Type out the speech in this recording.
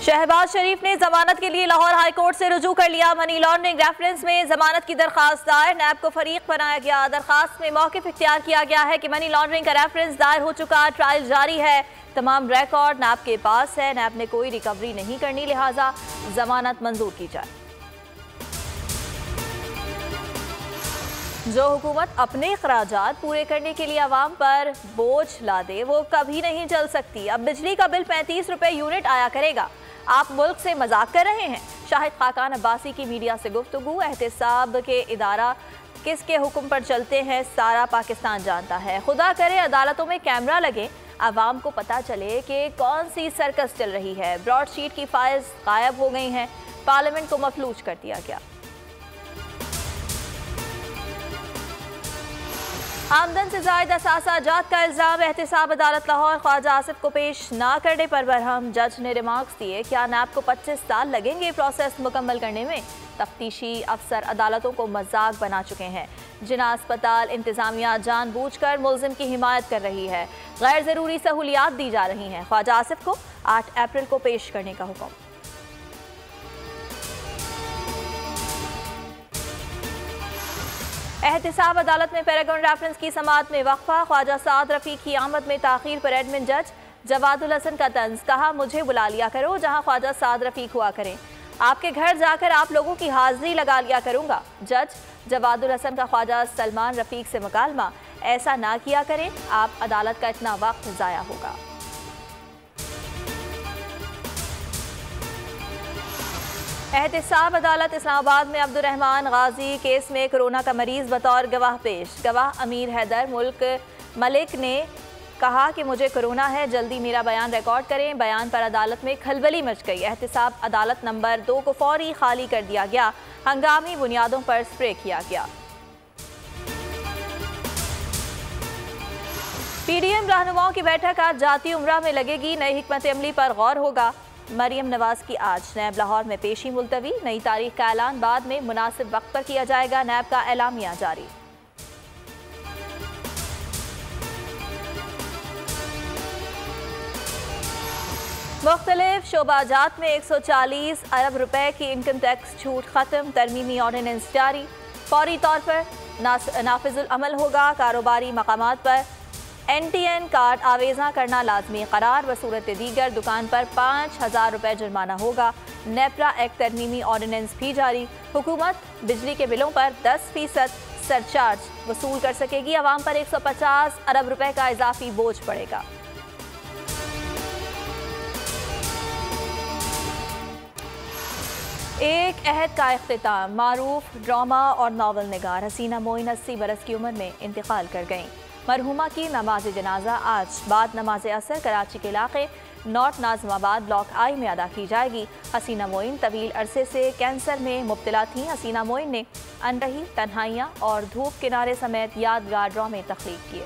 शहबाज शरीफ ने जमानत के लिए लाहौर हाई कोर्ट से रुजू कर लिया। मनी लॉन्ड्रिंग रेफरेंस में जमानत की दरखास्त दायर, नैब को फरीक बनाया गया। दरखास्त में मौक़िफ़ इख्तियार किया गया है कि मनी लॉन्ड्रिंग का रेफरेंस दायर हो चुका, ट्रायल जारी है, तमाम रिकॉर्ड नैब के पास है, नैब ने कोई रिकवरी नहीं करनी, लिहाजा जमानत मंजूर की जाए। जो हुकूमत अपने अखराजात पूरे करने के लिए आवाम पर बोझ ला दे वो कभी नहीं चल सकती। अब बिजली का बिल 35 रुपए यूनिट आया करेगा। आप मुल्क से मजाक कर रहे हैं। शाहिद खाकान अब्बासी की मीडिया से गुफ्तगू। एहतिसाब के इदारा किसके हुक्म पर चलते हैं सारा पाकिस्तान जानता है। खुदा करे अदालतों में कैमरा लगे, आवाम को पता चले कि कौन सी सर्कस चल रही है। ब्रॉडशीट की फाइल्स गायब हो गई हैं, पार्लियामेंट को मफलूज कर दिया गया। आमदन से ज़ायद असासाजात का इल्ज़ाम, एहतिसाब अदालत लाहौर ख्वाजा आसिफ को पेश ना करने पर बरहम। जज ने रिमार्क्स दिए, क्या नैब को 25 साल लगेंगे प्रोसेस मुकम्मल करने में। तफ्तीशी अफसर अदालतों को मजाक बना चुके हैं। जिना अस्पताल इंतजामिया जानबूझकर मुल्जिम की हिमायत कर रही है, गैर ज़रूरी सहूलियात दी जा रही हैं। ख्वाजा आसिफ को 8 अप्रैल को पेश करने का हुक्म। एहतिसाब अदालत में पैरागॉन रेफरेंस की समाअत में वक्फा। ख्वाजा साद रफ़ीक की आमद में ताख़ीर पर एडमिन जज जवादुल हसन का तंज, कहा मुझे बुला लिया करो जहां ख्वाजा साद रफ़ीक हुआ करें, आपके घर जाकर आप लोगों की हाजिरी लगा लिया करूंगा। जज जवादुल हसन का ख्वाजा सलमान रफ़ीक से मुकालमा, ऐसा ना किया करें, आप अदालत का इतना वक्त ज़ाया होगा। एहतिसाब अदालत इस्लामाबाद में अब्दुर्रहमान गाजी केस में कोरोना का मरीज बतौर गवाह पेश। गवाह अमीर हैदर मुल्क मलिक ने कहा कि मुझे कोरोना है, जल्दी मेरा बयान रिकॉर्ड करें। बयान पर अदालत में खलबली मच गई। एहतिसाब अदालत नंबर 2 को फौरी खाली कर दिया गया, हंगामी बुनियादों पर स्प्रे किया गया। पीडीएम रहनुमाओं की बैठक आज जाती उम्रा में लगेगी, नई हिकमत अमली पर गौर होगा। मरियम नवाज की आज नैब लाहौर में पेशी मुलतवी, नई तारीख का ऐलान बाद में मुनासिब वक्त पर किया जाएगा, नैब का एलामिया जारी। मुख्तलिफ शोबाजात में 140 अरब रुपए की इनकम टैक्स छूट खत्म, तरमीमी ऑर्डिनेंस जारी, फौरी तौर पर नाफिजुल अमल होगा। कारोबारी मकामात पर NTN कार्ड आवेजा करना लाजमी करार, बसूरत दीगर दुकान पर 5000 रुपए जुर्माना होगा। नेपरा एक्ट तरमीमी ऑर्डिनेंस भी जारी, हुकूमत बिजली के बिलों पर 10% सरचार्ज वसूल कर सकेगी, आवाम पर 150 अरब रुपए का इजाफी बोझ पड़ेगा। एक अहद का इख्तिताम, मारूफ ड्रामा और नावल निगार हसीना मोइन 80 बरस की उम्र में इंतकाल कर गईं। मरहुमा की नमाज जनाजा आज बाद नमाज असर कराची के इलाके नॉर्थ नाज़िमाबाद ब्लॉक I में अदा की जाएगी। हसीना मोइन तवील अरसे से कैंसर में मुब्तला थीं। हसीना मोइन ने अनरही, तन्हाइयाँ और धूप किनारे समेत यादगार ड्रामे तख्लीक किए।